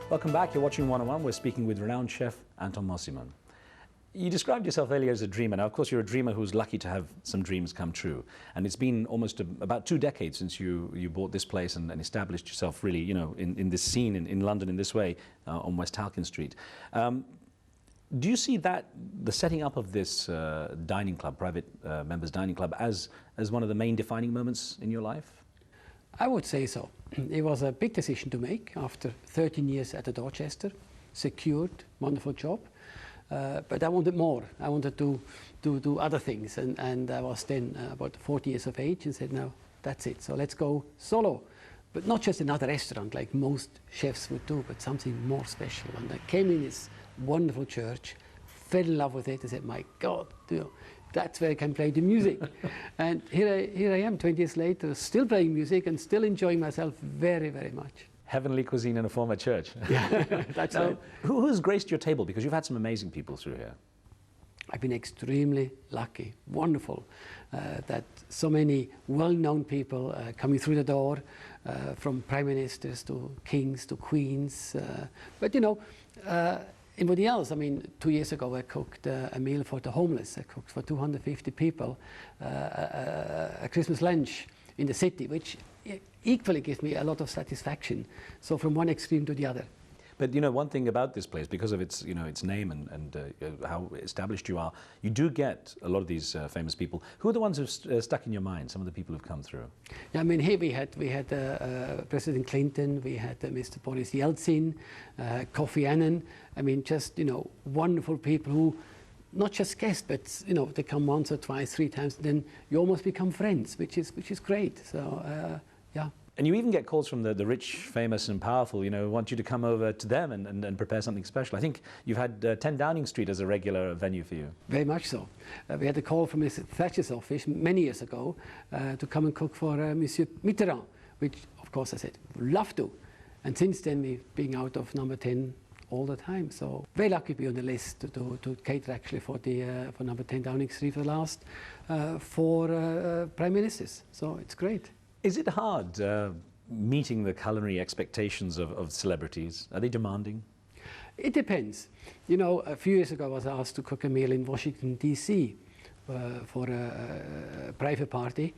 Welcome back. You're watching 101. We're speaking with renowned chef Anton Mosimann. You described yourself earlier as a dreamer. Now, of course, you're a dreamer who's lucky to have some dreams come true. And it's been almost about 2 decades since you bought this place and established yourself really, you know, in this scene in London in this way on West Halkin Street. Do you see that, the setting up of this dining club, private members dining club, as one of the main defining moments in your life? I would say so. It was a big decision to make after 13 years at the Dorchester, secured, wonderful job. But I wanted more. I wanted to do other things. And I was then about 40 years of age and said, no, that's it. So let's go solo. But not just another restaurant like most chefs would do, but something more special. And I came in this wonderful church, fell in love with it. I said, my God, that's where I can play the music. And here I am, 20 years later, still playing music and still enjoying myself very, very much. Heavenly cuisine in a former church. Yeah, that's now, right. Who's graced your table? Because you've had some amazing people through here. I've been extremely lucky, wonderful, that so many well-known people coming through the door, from prime ministers to kings to queens. But you know, anybody else? I mean, 2 years ago I cooked a meal for the homeless. I cooked for 250 people a Christmas lunch in the city, which equally gives me a lot of satisfaction. So from one extreme to the other. But you know, one thing about this place, because of its, you know, its name and how established you are, you do get a lot of these famous people. Who are the ones who've stuck in your mind? Some of the people who've come through. Yeah, I mean, here we had President Clinton, we had Mr. Boris Yeltsin, Kofi Annan. I mean, just, you know, wonderful people who not just guests, but you know, they come once or twice, 3 times, then you almost become friends, which is great. So yeah. And you even get calls from the rich, famous and powerful, you know, want you to come over to them and prepare something special. I think you've had 10 Downing Street as a regular venue for you. Very much so. We had a call from Mr. Thatcher's office many years ago to come and cook for Monsieur Mitterrand, which of course I said, love to. And since then we've been out of number 10 all the time. So very lucky to be on the list to cater actually for number 10 Downing Street for the last 4 prime ministers. So it's great. Is it hard meeting the culinary expectations of celebrities? Are they demanding? It depends. You know, a few years ago I was asked to cook a meal in Washington, D.C. For a private party,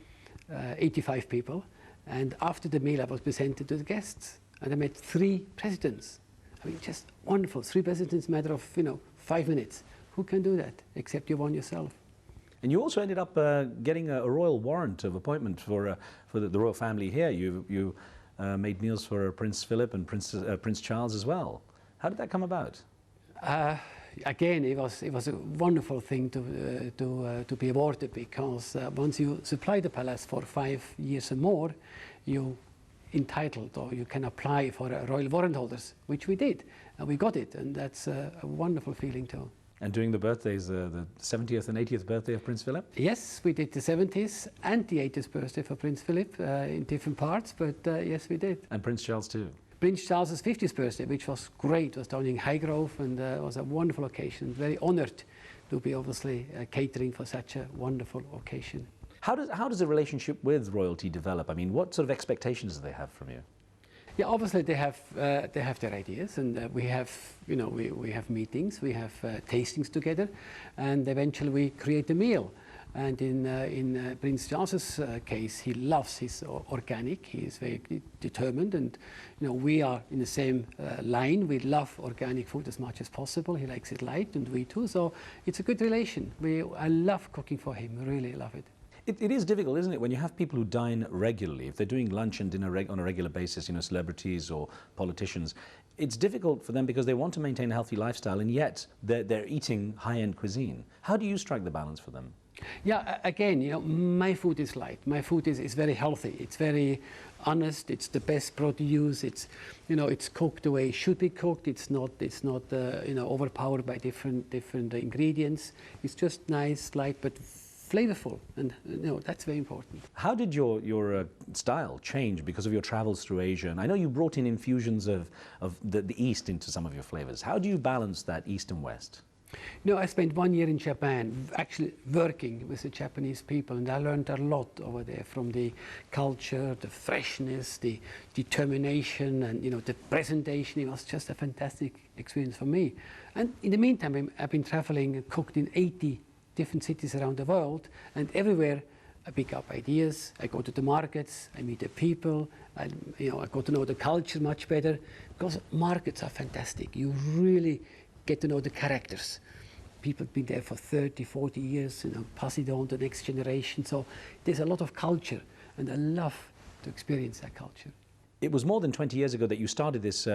85 people. And after the meal I was presented to the guests. And I met 3 presidents. I mean, just wonderful. 3 presidents in a matter of, you know, 5 minutes. Who can do that except you one yourself? And you also ended up getting a royal warrant of appointment for the royal family here. You made meals for Prince Philip and Prince Charles as well. How did that come about? Again, it was a wonderful thing to be awarded, because once you supply the palace for 5 years or more, you entitled, or you can apply for a royal warrant holders, which we did, and we got it, and that's a wonderful feeling too. And doing the birthdays, the 70th and 80th birthday of Prince Philip? Yes, we did the 70th and the 80th birthday for Prince Philip in different parts, but yes, we did. And Prince Charles too? Prince Charles's 50th birthday, which was great, was down in Highgrove, and it was a wonderful occasion. Very honoured to be obviously catering for such a wonderful occasion. How does the relationship with royalty develop? I mean, what sort of expectations do they have from you? Yeah, obviously they have their ideas, and we have, you know, we have meetings, we have tastings together, and eventually we create a meal. And in Prince Charles's case, he loves his organic. He is very determined, and you know, we are in the same line. We love organic food as much as possible. He likes it light, and we too. So it's a good relation. I love cooking for him. Really love it. It is difficult, isn't it, when you have people who dine regularly, if they're doing lunch and dinner on a regular basis, you know, celebrities or politicians, it's difficult for them because they want to maintain a healthy lifestyle, and yet they're eating high-end cuisine. How do you strike the balance for them? Yeah, again, you know, my food is light. My food is very healthy. It's very honest. It's the best produce. It's, you know, it's cooked the way it should be cooked. It's not you know, overpowered by different ingredients. It's just nice, light, but flavorful, and you know, that's very important. How did your style change because of your travels through Asia? And I know you brought in infusions of the East into some of your flavors. How do you balance that East and West? You know, I spent 1 year in Japan actually working with the Japanese people, and I learned a lot over there from the culture, the freshness, the determination, and you know, the presentation. It was just a fantastic experience for me. And in the meantime, I've been traveling and cooked in 80 different cities around the world, and everywhere I pick up ideas, I go to the markets, I meet the people, I got to know the culture much better, because markets are fantastic. You really get to know the characters. People have been there for 30, 40 years, you know, pass it on to the next generation. So there's a lot of culture, and I love to experience that culture. It was more than 20 years ago that you started this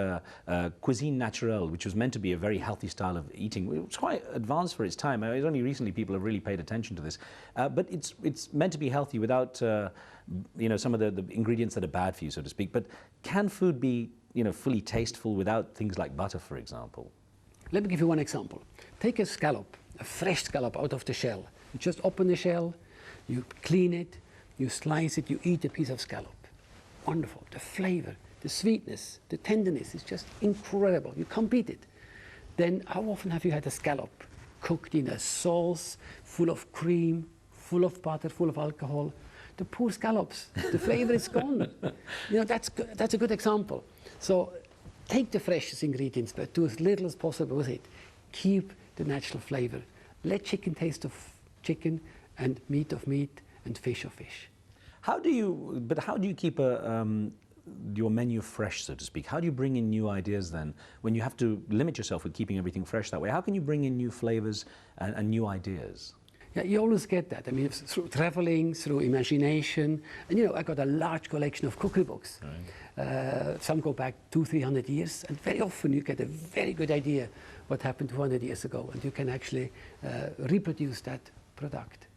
cuisine naturelle, which was meant to be a very healthy style of eating. It was quite advanced for its time. It's only recently people have really paid attention to this. But it's meant to be healthy without some of the ingredients that are bad for you, so to speak. But can food be fully tasteful without things like butter, for example? Let me give you one example. Take a scallop, a fresh scallop out of the shell. You just open the shell, you clean it, you slice it, you eat a piece of scallop. Wonderful. The flavor, the sweetness, the tenderness is just incredible. You can't beat it. Then how often have you had a scallop cooked in a sauce, full of cream, full of butter, full of alcohol? The poor scallops, the flavor is gone. You know, that's a good example. So take the freshest ingredients, but do as little as possible with it. Keep the natural flavor. Let chicken taste of chicken, and meat of meat, and fish of fish. How do you keep your menu fresh, so to speak? How do you bring in new ideas then, when you have to limit yourself with keeping everything fresh that way? How can you bring in new flavors and new ideas? Yeah, you always get that. I mean, through traveling, through imagination. And you know, I got a large collection of cookery books. Right. Some go back 200-300 years, and very often you get a very good idea what happened 200 years ago, and you can actually reproduce that product.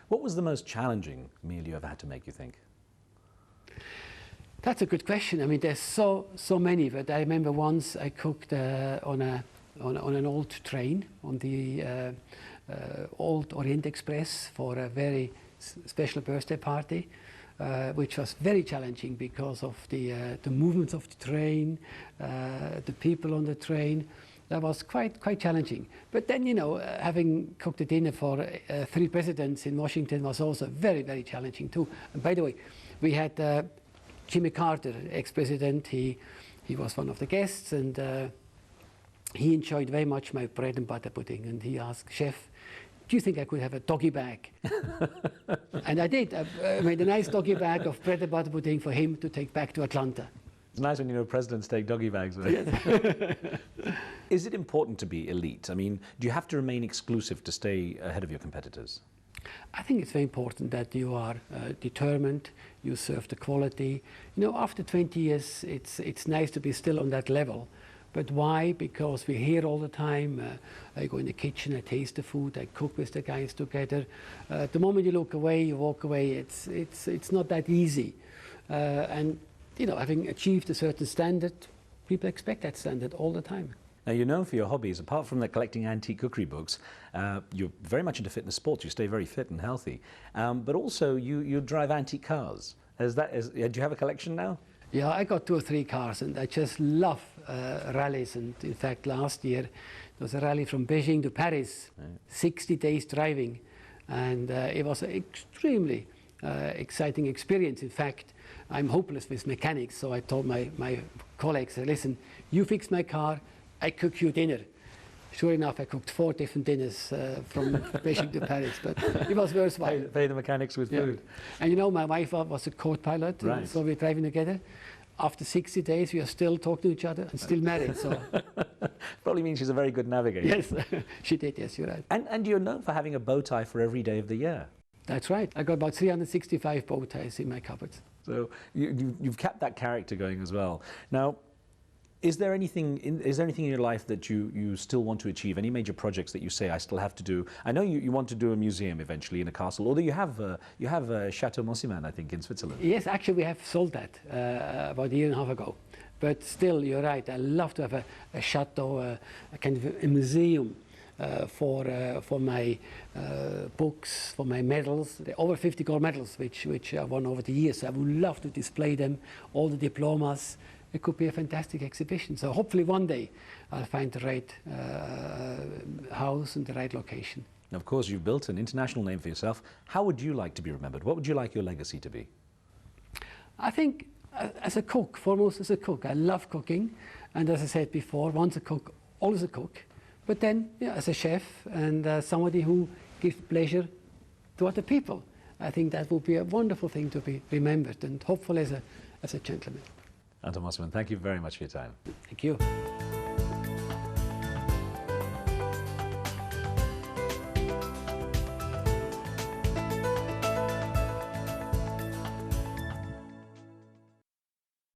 What was the most challenging meal you ever had to make, you think? That's a good question. I mean, there's so many, but I remember once I cooked on an old train, on the old Orient Express, for a very special birthday party, which was very challenging because of the movements of the train, the people on the train. That was quite challenging. But then, you know, having cooked a dinner for 3 presidents in Washington was also very, very challenging too. And by the way, we had Jimmy Carter, ex-president. He was one of the guests, and he enjoyed very much my bread and butter pudding. And he asked, "Chef, do you think I could have a doggy bag?" And I did. I made a nice doggy bag of bread and butter pudding for him to take back to Atlanta. It's nice when you know presidents take doggy bags with it. Is it important to be elite? I mean, do you have to remain exclusive to stay ahead of your competitors? I think it's very important that you are determined, you serve the quality. You know, after 20 years, it's nice to be still on that level. But why? Because we're here all the time. I go in the kitchen, I taste the food, I cook with the guys together. The moment you look away, you walk away, it's not that easy. And you know, having achieved a certain standard, people expect that standard all the time. Now, you're known for your hobbies. Apart from collecting antique cookery books, you're very much into fitness sports. You stay very fit and healthy. But also, you drive antique cars. Do you have a collection now? Yeah, I got 2 or 3 cars, and I just love rallies. And in fact, last year, there was a rally from Beijing to Paris, right. 60 days driving. And it was an extremely exciting experience. In fact, I'm hopeless with mechanics, so I told my colleagues, listen, you fix my car, I cook you dinner. Sure enough, I cooked 4 different dinners from Beijing to Paris, but it was worthwhile. Pay the mechanics with food. And you know, my wife was a co-pilot, right. So we're driving together. After 60 days, we are still talking to each other and still married. So probably means she's a very good navigator. Yes, she did, yes, you're right. And you're known for having a bow tie for every day of the year. That's right. I got about 365 bow ties in my cupboards. So you've kept that character going as well. Now, is there anything in your life that you still want to achieve? Any major projects that you say I still have to do? I know you want to do a museum eventually in a castle, although you have Chateau Mosimann, I think, in Switzerland. Yes, actually we have sold that about a year and a half ago. But still, you're right. I love to have a chateau, a kind of a museum for my books, for my medals, over 50 gold medals, which I won over the years. I would love to display them, all the diplomas. it could be a fantastic exhibition. So hopefully one day I'll find the right house and the right location. And of course, you've built an international name for yourself. How would you like to be remembered? What would you like your legacy to be? I think as a cook, foremost as a cook, I love cooking. And as I said before, once a cook, always a cook. But then, yeah, as a chef and somebody who gives pleasure to other people, I think that would be a wonderful thing to be remembered, and hopefully as a gentleman. Anton Mosimann, thank you very much for your time. Thank you.